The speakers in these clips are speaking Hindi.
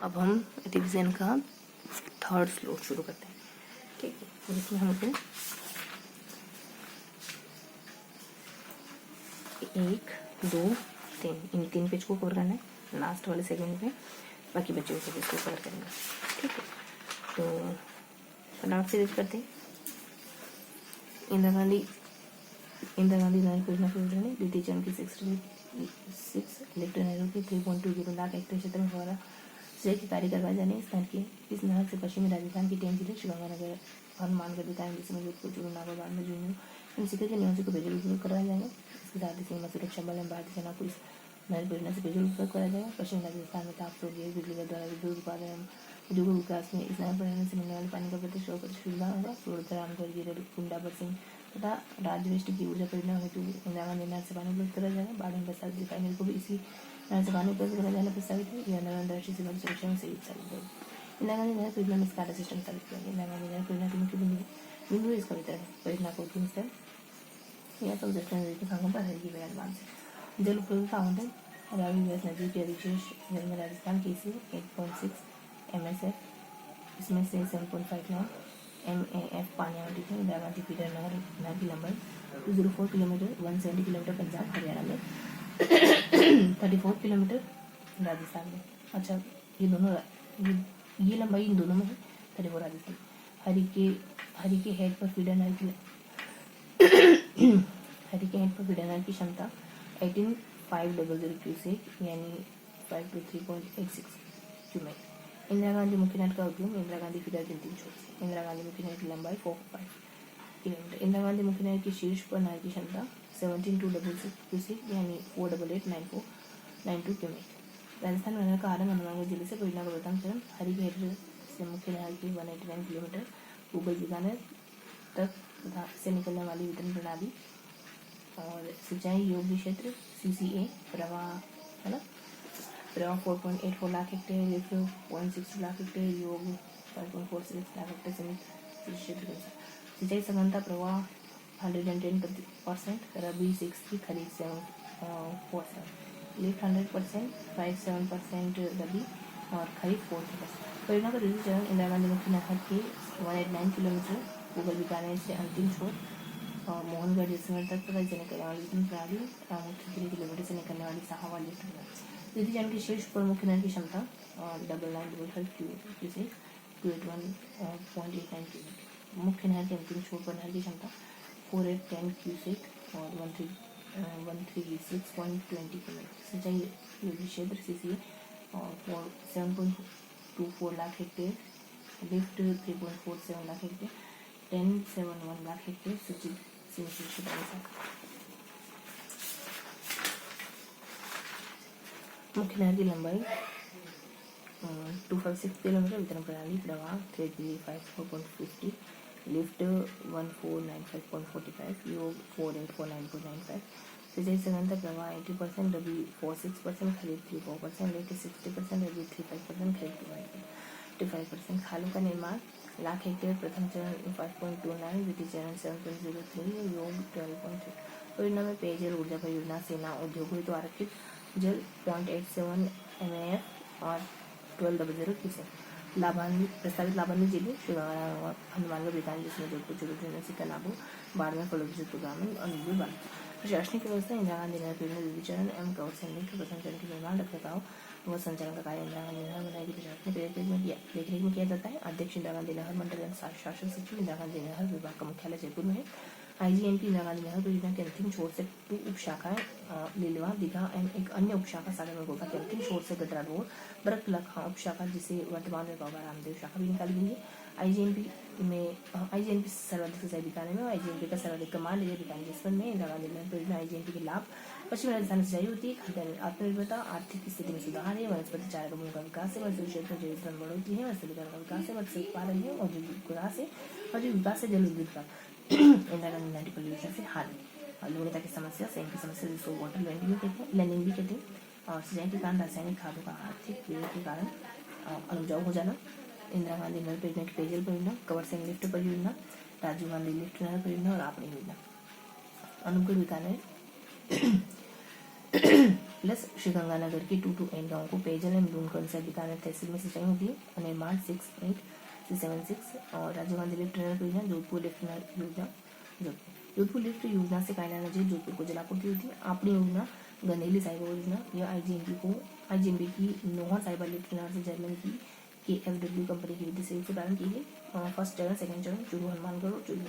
अब हम रिवीजन का थर्ड फ्लोर शुरू करते हैं, ठीक है। और इसमें हमको 1, 2, 3 इन 3 पेज को कवर करना है लास्ट वाले सेगमेंट में, बाकी बचे हुए पेज को कवर करेंगे, ठीक है। तो फटाफट से रेज करते हैं। इंदिरा गांधी नहर परियोजना के विवरण है। द्वितीय चरण की 6 इलेक्ट्रिक नहरों के 3.20 लाख हेक्टेयर क्षेत्र में फव्वारा सिंचाई के कार्य करवाए जाने। इस नहर से पश्चिमी राजस्थान की 10 जिले श्रीगंगानगर, हनुमानगढ़, तारंगी, जोधपुर, चूरू, नागौर, बाड़मेर, झुंझुनू इन सीधे के निवासियों को पेयजल उपयोग कराया जाएगा। इसके साथ ही सीमा सुरक्षा बल एवं भारतीय सेना को इस नहर परियोजना से पेयजल उपयोग कराया जाएगा। पश्चिमी राजस्थान में ताप, सौर, गैस, बिजली के द्वारा विद्युत उत्पादन एवं उद्योग विकास में इस नहर परियोजना से मिलने वाले पानी का प्रत्यक्ष और अप्रत्यक्ष सुविधा होगा। सूरत, रामगढ़, गिरल, कुंडा, बरसिंह तथा राजवेस्ट की ऊर्जा परियोजना हेतु इंदिरा गांधी नहर से पानी उपलब्ध कराया जाएगा। बाद में प्रस्तावित रिफाइनरी को भी इसी नहर से पानी उपलब्ध कराया जाना प्रस्तावित है। यह नहर अंतर्राष्ट्रीय सीमा की सुरक्षा में सही साबित होगी। इंदिरा गांधी नहर परियोजना में स्काडा सिस्टम स्थापित किया गया। इंदिरा गांधी नहर परियोजना के मुख्य बिंदु इसका वितरण है। परियोजना का उद्गम स्थल या तो वेस्टर्न नदी के संगम पर हल्की बयान बांध से जल उपलब्धता आवंटन रावी व्यास नदी के अधिशेष जल में राजस्थान के इसे 8.6 MSF, इसमें से 7.59 MAF पानी आवंटित है। इंदिरा गांधी फीडर नहर की लंबाई 204 किलोमीटर, 170 किलोमीटर पंजाब हरियाणा में, 34 किलोमीटर राजस्थान में। अच्छा, ये दोनों ये लंबाई इन दोनों में है, 34 राजस्थान। हरी के हेड पर फीडर नहर की क्षमता 18,500 क्यूसेक यानी 523.86 क्यूमेक। इंदिरा गांधी मुख्य नहर का उद्गम इंदिरा गांधी फीडर के 3 छोर से। इंदिरा गांधी मुख्य नहर की लंबाई 4.5 किलोमीटर। इंदिरा गांधी मुख्य नहर की शीर्ष पर नहर की क्षमता 17,266 क्यूसेक यानी 488.9492 क्यूमेक। राजस्थान में नहर का आरंभ हनुमानगढ़ जिले से। परियोजना का प्रथम चरण हरी के हेड से मुख्य नहर की 189 किलोमीटर ऊपर बीकानेर तक से निकलने वाली वितरण प्रणाली और सिंचाई योग्य क्षेत्र CCA प्रवाह, है ना, प्रवाह 4.84 lakh hectare, lift 0.62 lakh hectare, योग 5.46 लाख हेक्टेयर समेत क्षेत्र के अनुसार। सिंचाई समानता प्रवाह 110%, रबी 60, खरीफ 7.47, लिफ्ट 100%, 57% रबी और खरीफ 40%। परियोजना का द्वितीय चरण इंदिरा गांधी मुख्य नहर के 189 किलोमीटर ऊपर बीकानेर से अंतिम छोर मोहनगढ़ जैसलमेर तक तथा इसे निकलने वाली वितरण प्रणाली 3 किलोमीटर से निकलने वाली साहवा लिफ्ट प्रणाली। द्वितीय चरण के शीर्ष पर मुख्य नहर की क्षमता 99.5 क्यूसेक 281.89 क्यूसेक। मुख्य नहर के अंतिम छोर पर नहर की क्षमता 4810 क्यूसेक और 1336.20 क्यूसेक। सिंचाई योग्य क्षेत्र CCA और 7.24 lakh hectare, lift 3.47 lakh hectare, 1071 lakh hectare सूचित क्षेत्र अनुसार। मुख्य नहर की लंबाई 256 किलोमीटर, वितरण प्रणाली प्रवाह 354.50, लिफ्ट 1495.45, योग 4849.95। सिंचाई समानता प्रवाह 80%, रबी 46%, खरीफ 34%, लिफ्ट 60%, रबी 35%, खरीफ 55%। खालों का निर्माण लाख हेक्टेयर, प्रथम चरण 5.29, द्वितीय चरण 7.03, योग 12.3। परियोजना में पेयजल ऊर्जा परियोजना, सेना, उद्योग हेतु आरक्षित जल 0.87 MAF और 1200 क्यूसेक। प्रस्तावित लाभान्वित जिले श्रीगंगानगर, हनुमानगढ़, बीकानेर, जिसमें जोधपुर, चूरू, सीतानापुर, बाड़मेर, फलोदित, ग्रामीण और न्यू बांध। प्रशासनिक व्यवस्था इंदिरा गांधी नहर परियोजना द्वितीय चरण एवं कवर सैनिक प्रथम चरण के निर्माण, रखरखाव व संचालन का कार्य इंदिरा गांधी नहर बनाए की प्रशासनिक देखरेख में किया जाता है। अध्यक्ष इंदिरा गांधी नहर मंडल एवं शासन सचिव इंदिरा गांधी नहर विभाग का मुख्यालय जयपुर में है। IGNP इंदिरा गांधी नहर परियोजना के अंतिम छोर से 2 उपशाखाएं लीलवा, दीघा एवं एक अन्य उपशाखा सागर गोगा के अंतिम छोर से गडरा रोड, बरक लखा उपशाखा जिसे वर्तमान में बाबा रामदेव शाखा भी निकाली गई है। IGNP सर्वाधिक सिंचाई बीकानेर में, IGNP का सर्वाधिक कमांड एरिया बीकानेर जैसलमेर में। इंदिरा गांधी नहर परियोजना IGNP के लाभ पश्चिमी राजस्थान में सिंचाई होती है, खाद्यान्न आत्मनिर्भरता, आर्थिक स्थिति में सुधार है, वनस्पति चारा का भूमि का विकास है, मत्स्य क्षेत्र में जैविक बढ़ोतरी है, मत्स्यीकरण का विकास है, मत्स्य उत्पादन है, औद्योगिक विकास है, औद्योगिक विकास से जल विद्युत का। इंदिरा गांधी नहर परियोजना से हाल लवणता की समस्या, सेम की समस्या जिसको वाटर लैंडिंग भी कहते हैं, और सिंचाई के कारण रासायनिक खादों का आर्थिक प्रयोग के कारण अनुपजाऊ हो जाना। इंदिरा गांधी नहर परियोजना की पेयजल परियोजना, कवर सैनिक लिफ्ट परियोजना, राजीव गांधी लिफ्ट नहर परियोजना और आपणी योजना। अनूपगढ़ बीकानेर प्लस श्रीगंगानगर के 2 to 8 गाँव को पेयजल एवं दूनकंद से बीकानेर तहसील में सिंचाई होती है। निर्माण 6-8 से 7-6 और राजीव गांधी लिफ्ट टनल परियोजना, जोधपुर लिफ्ट टनल योजना, जोधपुर लिफ्ट योजना से कायला नदी जोधपुर को जलापूर्ति होती है। आपणी योजना, गंदेली साइबर योजना, यह आईजीएमबी की नोहर साइबर लिफ्ट टनल से जर्मन की KfW कंपनी की विधि से प्रारंभ की गई। फर्स्ट चरण, सेकंड चरण चूरू हनुमानगढ़ और चूरू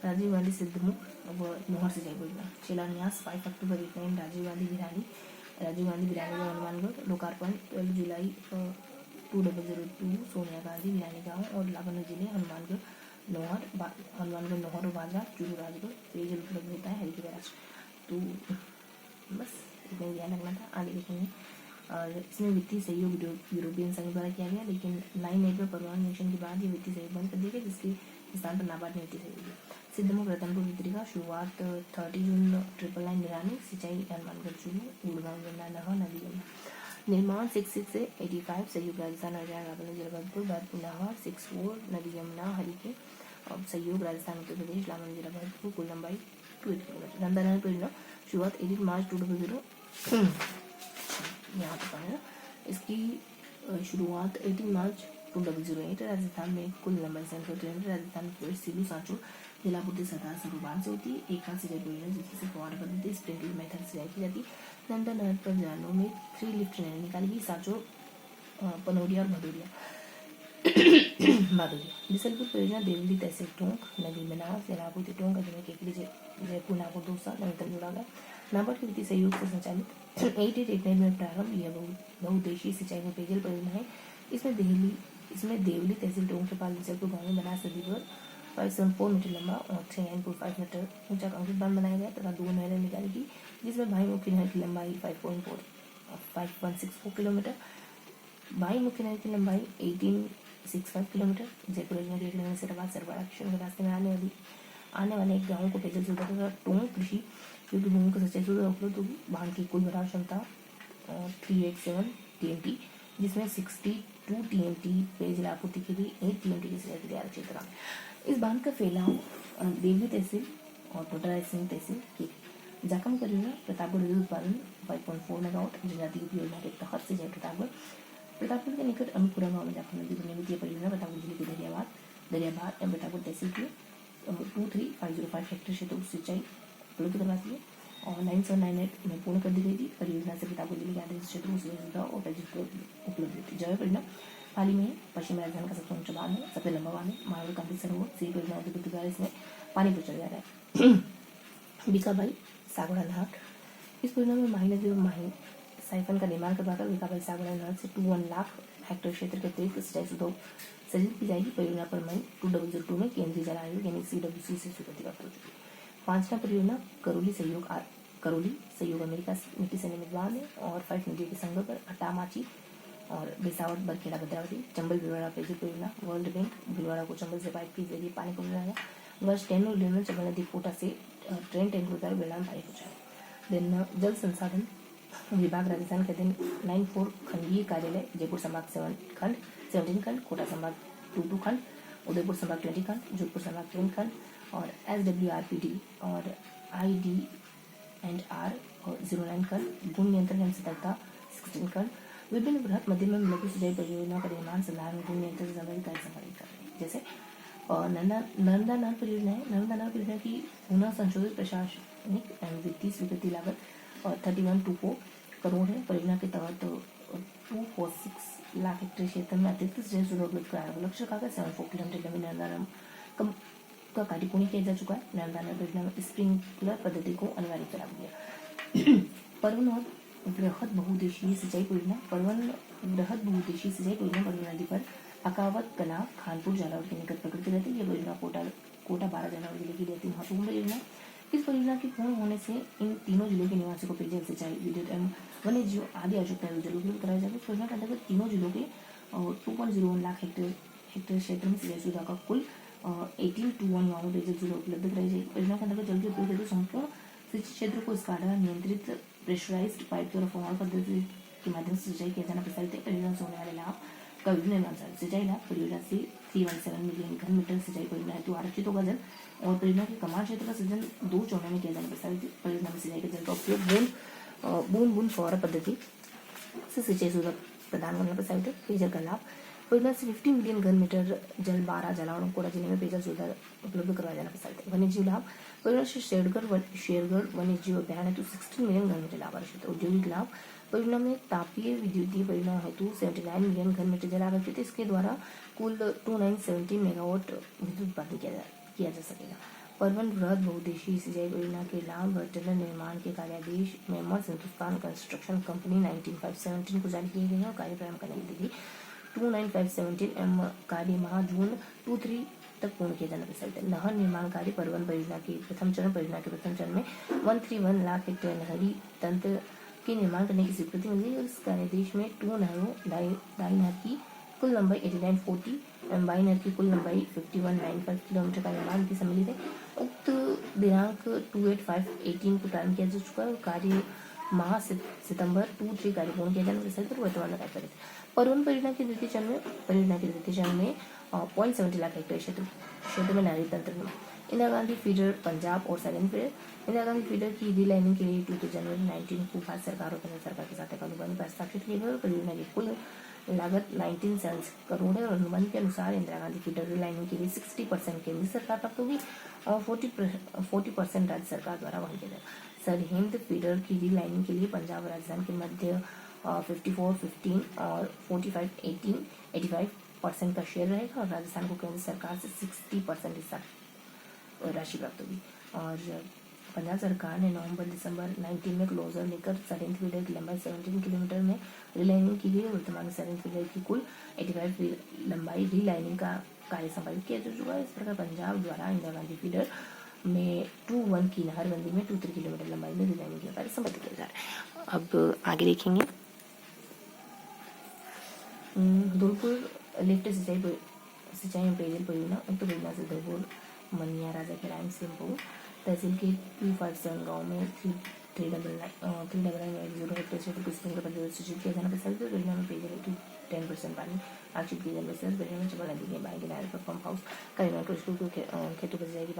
राजीव गांधी सिद्धमुख व नोहर सिंचाई योजना। शिलान्यास 5 अक्टूबर 89 राजीव गांधी बिरानी गाँव हनुमानगढ़। लोकार्पण 12 जुलाई 2002 सोनिया गांधी बिरानी गाँव और लाभान्वित जिले हनुमानगढ़ नोहर और बांद्रा चूरू राजगढ़। पेयजल उपलब्ध होता है हल्की बैराज। तो बस इतना ही ध्यान रखना था, आगे देखेंगे। और इसमें वित्तीय सहयोग यूरोपियन संघ द्वारा किया गया, लेकिन 9 अप्रैल परमाणु निरीक्षण के बाद ये वित्तीय सहयोग बंद कर दिया गया, जिसके स्थान पर नाबार्ड ने वित्तीय सहयोग दिया। सिद्धमुख रतनपुर वितरिका शुरुआत 30 जून 999 निरानी। सिंचाई हनुमानगढ़ चूरू गुड़गांव यमुना नहर नदी यमुना। निर्माण 66 से 85 सहयोग राजस्थान हरियाणा लाभान्वित जलभरतपुर भरतपुर नहर 64 नदी यमुना हरिके और सहयोग राजस्थान उत्तर प्रदेश लाभान्वित जिला भरतपुर कुल लंबाई 2 किलोमीटर। नंदा नहर परियोजना शुरुआत 18 मार्च 2000 यहाँ पर पढ़ना। इसकी शुरुआत 18 मार्च 2008 राजस्थान में कुल लंबाई 700 राजस्थान में सिलू सांचो जलापूर्ति सरदार सरोबान से होती है। एक हाथ सिंचाई परियोजना जिससे फुहारा पद्धति स्प्रिंकलर मेथड सिंचाई की जाती है। नंदा नहर पर जानों में 3 लिफ्ट टनल निकाली गई, सांचो पनौरिया और भादोरिया। बिसलपुर परियोजना देवली तहसील टोंक नदी बनाव जलापूर्ति टोंक अजमेर केकड़ी जयपुर नागौर दौसा नवीनतम जोड़ा गया। नाबार्ड के वित्तीय सहयोग से संचालित 8889 में प्रारंभ यह बहुउद्देशीय सिंचाई में पेयजल परियोजना है। इसमें देवली तहसील टोंक के पास बिसलपुर गाँव में बनास नदी पर 574 मीटर लंबा और 3945 मीटर ऊंचा कंक्रीट बांध बनाया गया तथा 2 नहरें निकाली गई, जिसमें भाई मुख्य नहर की लंबाई 5.64 किलोमीटर, भाई मुख्य नहर की लंबाई 1865 किलोमीटर। जयपुर योजना के 1 नहर से सरवाड़ा किशन के रास्ते में आने वाले एक गाँव को पेयजल सुविधा तथा टोंक कृषि क्योंकि भूमि को सिंचाई सुविधा उपलब्ध होगी। बांध की कुल भराव क्षमता 387 TMT, जिसमें 62 TMT पेयजल आपूर्ति के लिए 8 TMT की सिंचाई के लिए आरक्षित रहा। इस बांध का फैलाव देवली तहसील और टोटरा सिंह तहसील की जाकम परियोजना प्रतापगढ़ विद्युत उत्पादन 5.4 मेगावाट जनजाति उपयोजना के तहत सिंचाई प्रतापगढ़ के निकट अनुपुरा गाँव में जाकर नदी बनने में परियोजना प्रतापगढ़ जिले के दरियाबाद एवं प्रतापगढ़ तहसील की 23505 हेक्टेयर क्षेत्र को सिंचाई उपलब्ध करवाती है और 9798 में पूर्ण कर दी गई थी। परियोजना से प्रतापगढ़ जिले के आदिवासी क्षेत्रों को सुविधा और पेयजल उपलब्ध होती है। जय परियोजना हाल ही में पश्चिम राजस्थान का सबसे ऊंचा बांध है, सबसे लंबा बांध है। महावीर गांधी सरोवर सी परियोजना अधिकृत द्वारा इसमें पानी पहुंचा जा रहा है। बीकाबाई सागड़ा नहर इस परियोजना में माही नदी और माही साइफन का निर्माण करवाकर बीकाबाई सागड़ा नहर से 1 लाख हेक्टेयर क्षेत्र के अतिरिक्त सिंचाई सुविधा सृजित की जाएगी। परियोजना पर मई 2002 में केंद्रीय जल आयोग यानी CWC से स्वीकृति प्राप्त हो चुकी है। 5वां परियोजना करोली सहयोग अमेरिका मिट्टी से निर्मित बांध है और 5 नदियों के संगम पर अटामाची और बेसावट बरखेड़ा भद्रावती चंबल भिलवाड़ा पेयजल परियोजना। वर्ल्ड बैंक भिलवाड़ा को चंबल से पाइप के जरिए पानी पहुंचाया। वर्ष 10 और 11 चंबल नदी कोटा से ट्रेन टेंकर द्वारा बेलान पानी पहुंचाया। देन जल संसाधन विभाग राजस्थान के दिन 94 खंडीय कार्यालय जयपुर संभाग 17 खंड, कोटा संभाग 22 खंड, उदयपुर संभाग 20 खंड, जोधपुर संभाग 10 खंड और SWRPD और ID&R और 09 खंड, भूमि नियंत्रण एवं सतर्कता 16 खंड। विभिन्न बृहत मध्यम एवं लघु सिंचाई परियोजनाओं का निर्माण संधारण भूमि नियंत्रण से संबंधित कार्य संपादित कर रहे हैं। जैसे नर्मदा नहर परियोजना है। नर्मदा नहर परियोजना की पुनः संशोधित प्रशासनिक एवं वित्तीय स्वीकृति लागत 3124 करोड़ है। परियोजना के तहत 246 लाख हेक्टेयर क्षेत्र में अतिरिक्त सिंचाई सुविधा उपलब्ध कराने का लक्ष्य रखा गया। 74 किलोमीटर लंबी नर्मदा का कार्य पूर्ण किया जा चुका है। नर्मदा नहर परियोजना में स्प्रिंकलर पद्धति को अनिवार्य करा दिया। पर्वन और बृहद बहुउद्देशीय सिंचाई परियोजना पर्वन नदी पर अकावत कला खानपुर जालौर के निकट प्रकृति रहती है। यह परियोजना कोटा 12 जालौर जिले की रहती महत्वपूर्ण परियोजना। इस परियोजना के पूर्ण होने से इन तीनों जिलों के निवासियों को पेयजल सिंचाई विद्युत एवं वन्य जीव आदि आवश्यकताएं जल उपलब्ध कराई जाएगी। इस परियोजना के अंतर्गत तीनों जिलों के 2.01 लाख हेक्टेयर क्षेत्र में सिंचाई सुविधा का कुल 1821 गाँव में पेयजल सुविधा उपलब्ध कराई जाएगी। परियोजना के अंतर्गत जल के उपयोग हेतु संपूर्ण सिंचित क्षेत्र को स्काडा नियंत्रित प्रेशराइज्ड पाइप द्वारा फुहार पद्धति के माध्यम से सिंचाई किया जाना प्रस्तावित है। परियोजना से होने वाले लाभ का विभिन्न अनुसार सिंचाई लाभ परियोजना से 317 मिलियन घन मीटर सिंचाई परियोजना हेतु आरक्षित होगा जल और परियोजना के कमांड क्षेत्र का सृजन 2 चरणों में किया जाना प्रस्तावित है। परियोजना में सिंचाई के जल का उपयोग बूंद बूंद बूंद फौरा पद्धति से सिंचाई सुविधा प्रदान करना प्रस्तावित है। पेयजल का लाभ, परियोजना से 50 मिलियन घन मीटर जल 12 जलावन कोड़ा जिले में पेयजल सुविधा उपलब्ध करवाया जाना प्रस्तावित है। वन्यजीव लाभ, परियोजना से शेरगढ़ वन्यजीव अभ्यारण्य हेतु 16 मिलियन घन मीटर लाभ आरक्षित है। औद्योगिक लाभ, परियोजना में तापीय विद्युतीय परियोजना हेतु 79 मिलियन घन मीटर जल आरक्षित है। इसके द्वारा कुल 2970 मेगावाट विद्युत उत्पादन किया जा सकेगा। परवन बृहद बहुउद्देशीय सिंचाई परियोजना के लाभ, टनल निर्माण के कार्यादेश मेमर्स हिंदुस्तान कंस्ट्रक्शन कंपनी 19/5/17 को जारी किए गए हैं और कार्य प्रारंभ करने की तिथि 2/9/5/17 कार्य माह जून 23 तक पूर्ण किया जाना प्रस्तावित है। नहर निर्माण कार्य, परवन परियोजना के प्रथम चरण में 131 लाख हेक्टेयर नहरी तंत्र के निर्माण करने की स्वीकृति मिली। इस कार्यादेश में 2 नहरों, दाई नहर की कुल लंबाई 8940 एवं बाई नहर की कुल लंबाई 5195 किलोमीटर का निर्माण भी सम्मिलित है। उक्त दिनांक 2/8/18 को प्रारंभ किया जा चुका है। कार्य माह सितंबर 23 कार्य पूर्ण किया जाना प्रस्तावित है। वर्तमान में कार्य परवन परियोजना के द्वितीय चरण में 0.70 लाख हेक्टेयर क्षेत्र में नहरी तंत्र में इंदिरा गांधी फीडर पंजाब और सैलेंट फीडर, इंदिरा गांधी फीडर की रीलाइनिंग के लिए 2 जनवरी 19 को भारत सरकार और केंद्र सरकार के साथ एक अनुबंध पर हस्ताक्षर किए गए। परियोजना की कुल लागत 19 करोड़ है और अनुबंध के अनुसार इंदिरा गांधी फीडर रीलाइनिंग के लिए 60% केंद्र सरकार प्राप्त होगी और 40% राज्य सरकार द्वारा वहन किया जाएगा। सरहिंद फीडर की रीलाइनिंग के लिए पंजाब और राजस्थान के मध्य 54-15 और 45-85% का शेयर रहेगा और राजस्थान को केंद्र सरकार से 60% हिस्सा राशि प्राप्त होगी। और पंजाब सरकार ने नवंबर-दिसंबर 19 में क्लोजर लेकर सरहिंद फीडर की लंबाई 17 किलोमीटर में रीलाइनिंग की गई। वर्तमान में सरहिंद फीडर की कुल 85 लंबाई रीलाइनिंग का कार्य संपादित किया जा चुका है। इस प्रकार पंजाब द्वारा इंदिरा गांधी फीडर में 2-1 की नहरबंदी में 2-3 किलोमीटर लंबाई में रीलाइनिंग का कार्य संपादित किया जा रहा है। अब आगे देखेंगे धौलपुर लिफ्ट सिंचाई एवं पेयजल परियोजना। उक्त परियोजना से धौलपुर मनिया राजा के राम सिंहपुर तहसील के 257 गाँव में 39980 हेक्टेयर क्षेत्र को स्प्रिंकलर पद्धति से सिंचित किया जाना प्रस्तावित है। परियोजना में पेयजल हेतु 10% पानी आरक्षित किया जाने से परियोजना में चंबल नदी के बाएं किनारे पर पंप हाउस का निर्माण कर स्कूल को खेतों पर सिंचाई की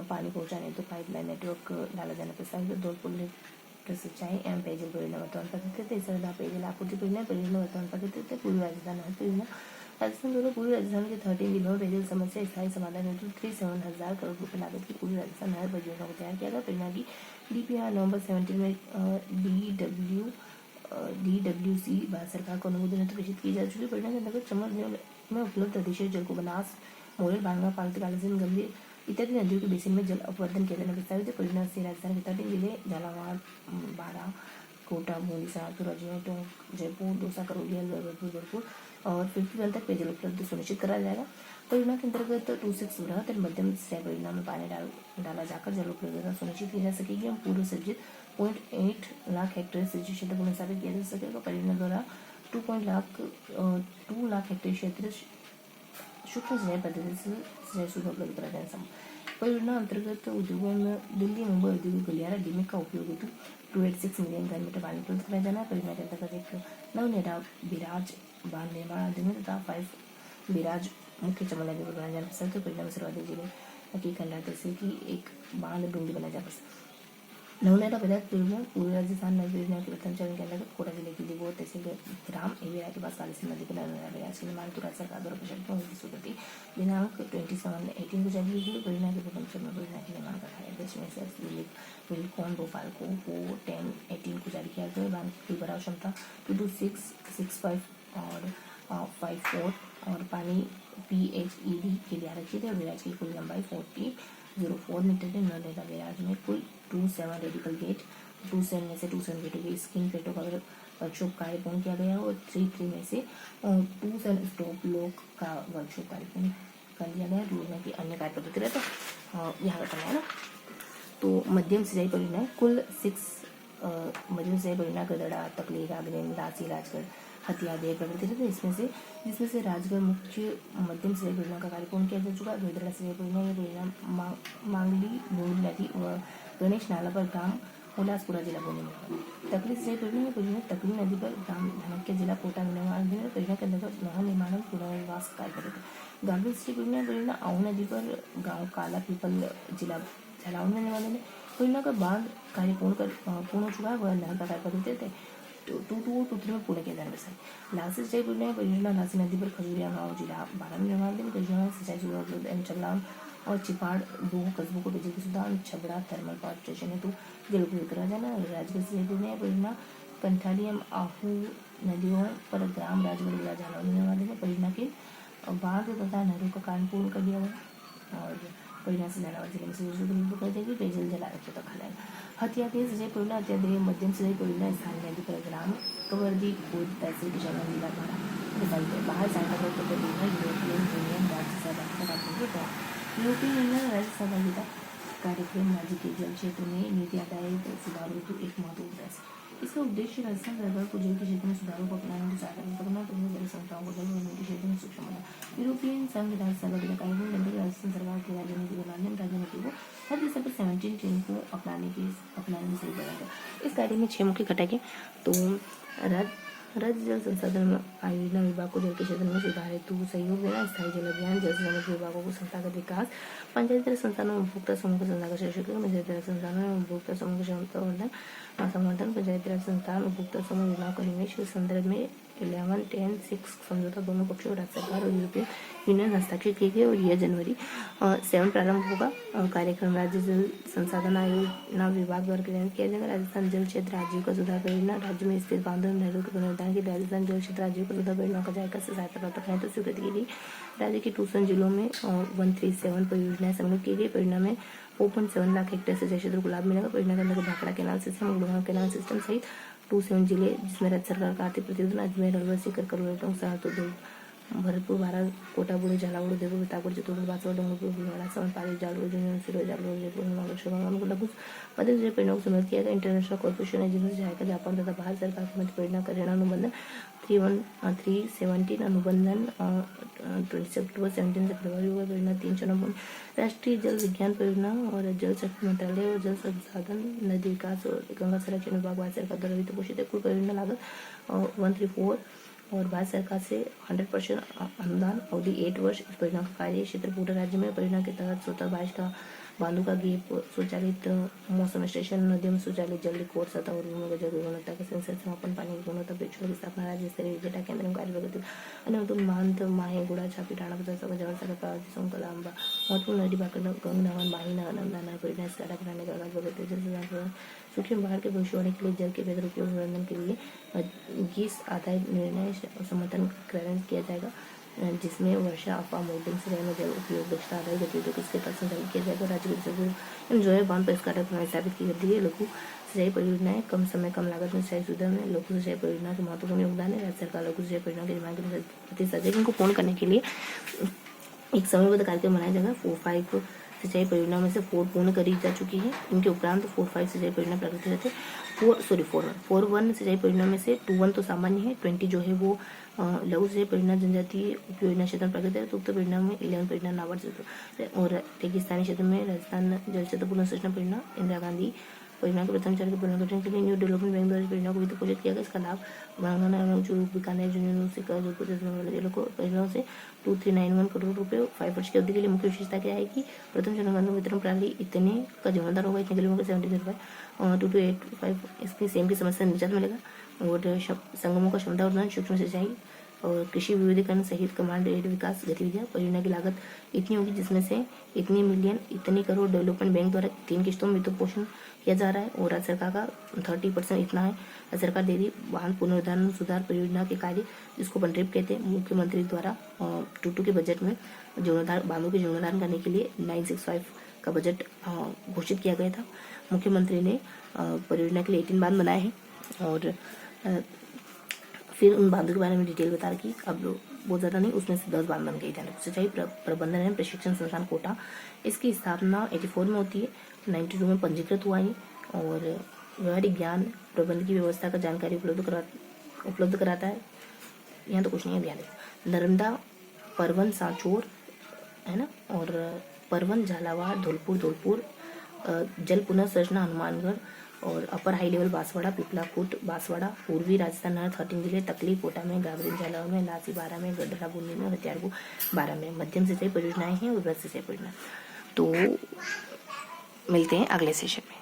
पानी पहुंचाने तो पाइपलाइन नेटवर्क डाला जाना प्रस्तावित है। धौलपुर लिफ्ट सिंचाई एवं पेयजल परियोजना वर्तमान प्रकृति है। इसका पेयजल आपूर्ति परियोजना वर्तमान प्रकृति है। पूर्वी राजस्थान नहर परियोजना राजस्थान द्वारा पूर्वी राजस्थान के 13 जिलों में पेयजल समस्या स्थायी समाधान हेतु 37,000 करोड़ रुपए लागत की पूर्वी राजस्थान नहर परियोजना को तैयार किया गया। परियोजना की DPR नवंबर 17 में DWC भारत सरकार को अनुमोदन हेतु प्रेषित की जा चुकी। परियोजना के अंतर्गत चमन जिले में उपलब्ध अधिशेष जल को बनास, मोरेल, बांगला, पालती, कालीसिंध, गंभीर इत्यादि नदियों के बेसिन में जल अवर्धन किया जाना प्रस्तावित है। परियोजना से राजस्थान के 13 जिले झालावाड़, बारां, कोटा, बूंदी, सहारनपुर, अजमेर, टोंक, जयपुर, दौसा, करौली, जबलपुर और 51 तक पेयजल उपलब्ध सुनिश्चित करा जाएगा। परियोजना के अंतर्गत 26 बृहद और मध्यम सिंचाई परियोजना में पानी डाला जाकर जल उपलब्धता सुनिश्चित की जा सकेगी। हम पूर्व सज्जित 0.8 लाख हेक्टेयर सिंचाई क्षेत्र को स्थापित किया जा सकेगा। परियोजना द्वारा 2 लाख हेक्टेयर क्षेत्र सूक्ष्म सिंचाई पद्धति से सिंचाई सुविधा उपलब्ध करा जाना। परियोजना अंतर्गत उद्योगों में दिल्ली मुंबई औद्योगिक गलियारा डीमिक का उपयोग हेतु 286 मिलियन घन मीटर पानी उपलब्ध कराया जाना है। परियोजना के अंतर्गत एक नवनिर्मित बिराज बांध निर्माण अधीन तथा 5 बिराज मुख्य चमन नदी पर बनाया जाना पसंद है। परियोजना में सर्वाधिक जिले की खंडार तहसील की एक बांध डूंगी बनाया जा पसंद। नवनिर्मित बिराज परियोजना पूर्वी राजस्थान नदी परियोजना के प्रथम चरण के अंतर्गत कोटा जिले की दिगोर तहसील के ग्राम एविरा के पास कालीसिंध नदी के नवनिर्मित बिराज के निर्माण राज्य सरकार द्वारा प्रशासित होने की स्वीकृति दिनांक 27/18 को जारी की गई। परियोजना के प्रथम चरण में परियोजना के निर्माण का कार्य देश में विलकॉन भोपाल को 10/18 को जारी किया गया। बांध की भराव क्षमता 22665 और 54 और पानी PHED के लिए आरक्षित है। बिराज की कुल लंबाई 4004 मीटर है। नवनिर्मित बिराज में कुल 27 रेडिकल गेट, 27 में से 27 गेटों के स्किन प्लेटों का वर्कशॉप कार्य पूर्ण किया गया और 3 में से 27 स्टॉप लॉक का वर्कशॉप कार्य पूर्ण कर लिया गया। योजना की अन्य कार्य पद्धति रहता है यहाँ करना है ना। तो मध्यम सिंचाई परियोजना कुल 6 मध्यम सिंचाई परियोजना गदड़ा, तकली, रागनेन, रांची, राजगढ़, हथियादेव प्रगति रहते हैं। जिसमें से राजगढ़ मुख्य मध्यम सिंचाई परियोजना का कार्य पूर्ण किया जा चुका है। गदड़ा सिंचाई परियोजना ये परियोजना मांगली बूंदी नदी व गणेश नाला पर ग्राम उल्लासपुरा जिला पुणे में। तकली सिंचाई परियोजना तकली नदी पर ग्राम धनक्या जिला कोटा निर्माण परियोजना के अंतर्गत नहर निर्माण और पुनर्वास कार्य करते। गार्गिल सिंचाई परियोजना आऊ नदी पर गाँव काला पीपल जिला झालावाड़ में निर्माण है। परियोजना का बांध कार्य पूर्ण हो चुका है, वह लहर का कार्य देते थे 2-3 में पूर्ण किया जाने वाला। लासी सिंचाई परियोजना लासी नदी पर खजूरिया गाँव जिला 12 में निर्माण दिन परियोजना में सिंचाई सुविधा उपलब्ध एम चल्लाम और चिपाड़ 2 कस्बों को बिजली की सुविधा, छबड़ा थर्मल पावर स्टेशन हेतु जल उपयोग करा जाना। राजगढ़ सिंचाई परियोजना कंठाली एवं आहू नदियों पर ग्राम राजगढ़ जिला झालावाड़ में निर्माण दिन परियोजना के बांध तथा नहरों का कार्य पूर्ण कर दिया गया और परियोजना से झालावाड़ जिले में से कर देगी पेयजल जल आरक्षण तक खिलाएगा। हत्या के सिंचाई परियोजना अत्याधुनिक मध्यम सिंचाई परियोजना स्थानीय नदी पर ग्राम कवर्दी खुद तहसील किशनगंज जिला द्वारा प्रसारित है। बाहर सहायता करते परियोजना यूरोपियन यूनियन राज्य सहभागिता यूरोपियन यूनियन राज्य सहभागिता कार्यक्रम राज्य के जल क्षेत्र में नीति आधारित सुधार हेतु एक महत्वपूर्ण प्रयास। इसका उद्देश्य राजस्थान सरकार को जल के क्षेत्र में सुधारों को अपनाने की सहायता करना, जल संस्थाओं को जल के क्षेत्र में सूक्ष्म बनाना। यूरोपियन संघ राज्य सहभागिता कार्यक्रम के अंतर्गत राजस्थान सरकार की राजनीति बनाने राजनीति को हर दिसंबर 17 जून को अपनाने में सही बनाया। इस कार्य में 6 मुख्य घटक है। तो राज्य जल संसाधन आयोजना विभाग को जल के क्षेत्र में सुधार हेतु सहयोग देना, स्थायी जल अभियान, जल संसाधन विभागों को संस्थागत विकास, पंचायती राज संस्थानों उपभोक्ता समूह का संस्थागत शिक्षण, पंचायती राज संस्थानों में उपभोक्ता समूह का संवर्धन, पंचायती राज संस्थान उपभोक्ता समूह योजनाओं का निवेश के संदर्भ में 11-10-6 समझौता दोनों पक्षों राज्य सरकार और यूरोपियन यूनियन हस्ताक्षर किए गए और यह जनवरी 7 प्रारंभ होगा। कार्यक्रम राज्य जल संसाधन आयोजना विभाग द्वारा क्रियान्वित किया जाएगा। राजस्थान जल क्षेत्र आजीविका सुधार परियोजना राज्य में स्थित बांधों नहरों के पुनरुद्धार के लिए राजस्थान जल क्षेत्र आजीविका सुधार परियोजना का जायका से सहायता प्राप्त करने हेतु स्वीकृति के लिए राज्य के 200 जिलों में 137 परियोजनाएं सम्मिलित की गई। परियोजना में 4.7 लाख हेक्टेयर सिंचाई क्षेत्र को लाभ मिलेगा। परियोजना के अंतर्गत Bhakra canal system, Gurgaon canal system सहित 27 जिले जिसमें राज्य सरकार का आर्थिक प्रतिवेदन अजमेर, अलवर, सीकर, करौली, सहरसा, भरतपुर, बारा, कोटा, बुढ़ी, झालावाड़, उदयपुर, बीतापुर, चित्तौड़गढ़, बांसवाड़ा, डूंगरपुर, भीलवाड़ा, समन, पाली, जालौर, झुंझुनू, सिरोही, जालौर, जयपुर, नौलक्खा को लगभग 15 परियोजनाओं को सम्मिलित किया गया। इंटरनेशनल कॉर्पोरेशन एजेंसी सहायता जापान तथा भारत सरकार की मध्य परियोजना का ऋण अनुबंधन 317 अनुबंधन 26 अक्टूबर 17 से प्रभावी हुआ। परियोजना 3 चरणों में राष्ट्रीय जल विज्ञान परियोजना और जल शक्ति मंत्रालय और जल संसाधन नदी विकास और गंगा संरक्षण विभाग भारत सरकार द्वारा वित्त पोषित है। कुल परियोजना लागत 134 और भारत सरकार से 100% अनुदान, अवधि 8 वर्ष। इस परियोजना का कार्य क्षेत्र पूरे राज्य में। परियोजना के तहत 22 का बांधों का गेप, स्वचालित मौसम स्टेशन, नदियों में स्वचालित जल रिकॉर्ड, सतह और भूमिगत जल गुणवत्ता के सेंसर समापन, पानी की गुणवत्ता प्रेक्षण की स्थापना, राज्य स्तरीय डेटा केंद्र में कार्य प्रगति, अन्य बांध, माहे, गुड़ा, छापी, टाणा, बजा, जवाहर, पार्वती, सोमकला, अम्बा, महत्वपूर्ण नदी, बाकड़, गंगनवन, माही, नंदा परियोजना स्काडा बनाने का प्रगति, जल सूक्ष्म बाढ़ के भविष्यवाणी के लिए जल के बेहतर उपयोग प्रबंधन के लिए गीस आधारित निर्णय समर्थन कार्यान्वित किया जाएगा, जिसमें वर्षा, अफवाह, मोल्डिंग सिंचाई में जल उपयोग दक्षता आधारित गतिविधियों को इसके तहत संचालित किया जाएगा। राज्य के जो है बांध परिष्कार प्रणाली स्थापित की गई है। लघु सिंचाई परियोजनाएं कम समय कम लागत में सिंचाई सुविधा में लघु सिंचाई परियोजना के महत्वपूर्ण योगदान है। राज्य सरकार लघु सिंचाई परियोजना के निर्माण के लिए प्रतिशत इनको पूर्ण करने के लिए एक समयबद्ध कार्यक्रम बनाया जाएगा। 4-5 सिंचाई परियोजना में से 4 पूर्ण करी जा चुकी है। इनके उपरांत 4-5 सिंचाई परियोजना प्रगति रहते 4-1 सिंचाई परियोजना में से 2-1 तो सामान्य है, 20 जो है वो लघु सिंचाई परियोजना जनजातीय उपयोजना क्षेत्र प्रगति है। तो उक्त परियोजना में 11 परियोजना नाबार्ड क्षेत्र और रेगिस्तानी क्षेत्र में राजस्थान जल क्षेत्र पुनर्संरचना परियोजना, इंदिरा गांधी परियोजना के प्रथम चरण के पुनर्गठन के लिए न्यू डेवलपमेंट बैंक द्वारा परियोजना को वित्त पोषित किया गया। इसका लाभ बीकानेर, झुंझुनू, सीकर, जोधपुर जिलों को परियोजनाओं से 2391 करोड़ रुपए 5 वर्ष की अवधि के लिए। मुख्य विशेषता क्या है कि प्रथम चरण का वितरण प्रणाली इतने का जीवनदार होगा, इतने के लिए 70 2285 इसकी सेम की समस्या निजात मिलेगा और संगमों का क्षमता वर्धन, सूक्ष्म सिंचाई और कृषि विविधीकरण सहित कमांड एड विकास गतिविधियां। परियोजना की लागत इतनी होगी जिसमें से इतनी मिलियन इतनी करोड़ डेवलपमेंट बैंक द्वारा 3 किस्तों में वित्त पोषण किया जा रहा है और राज्य सरकार का 30% इतना है। राज्य सरकार दे रही बांध पुनरुद्धार सुधार परियोजना के कार्य जिसको पंड्रिप कहते हैं। मुख्यमंत्री द्वारा 22 के बजट में जीर्णोद्धार बांधों के जीर्णोद्धार करने के लिए 965 का बजट घोषित किया गया था। मुख्यमंत्री ने परियोजना के लिए 18 बांध बनाए हैं और फिर उन बांधों के बारे में डिटेल बता रखी। अब बहुत ज़्यादा नहीं, उसमें से 10 बांध बन गई थी। सिंचाई प्रबंधन एवं प्रशिक्षण संस्थान कोटा, इसकी स्थापना 84 में होती है, 92 में पंजीकृत हुआ है और व्यवहारिक ज्ञान प्रबंध की व्यवस्था का जानकारी उपलब्ध कराता है। यहाँ तो कुछ नहीं है, ध्यान दें। नर्मदा, परवन, सांचौर है ना, और परवन, झालावाड़, धौलपुर, जल पुनर्संरचना हनुमानगढ़ और upper high level Banswara, Piplakot, Banswara, पूर्वी राजस्थान नहर 13 जिले, तकली, कोटा में, गागरी, झालावाड़ में, लासी 12 में, गडरा बूंदी में, हथियारपुर 12 में मध्यम सिंचाई परियोजनाएं हैं और वृहद सिंचाई परियोजना। तो मिलते हैं अगले सेशन में।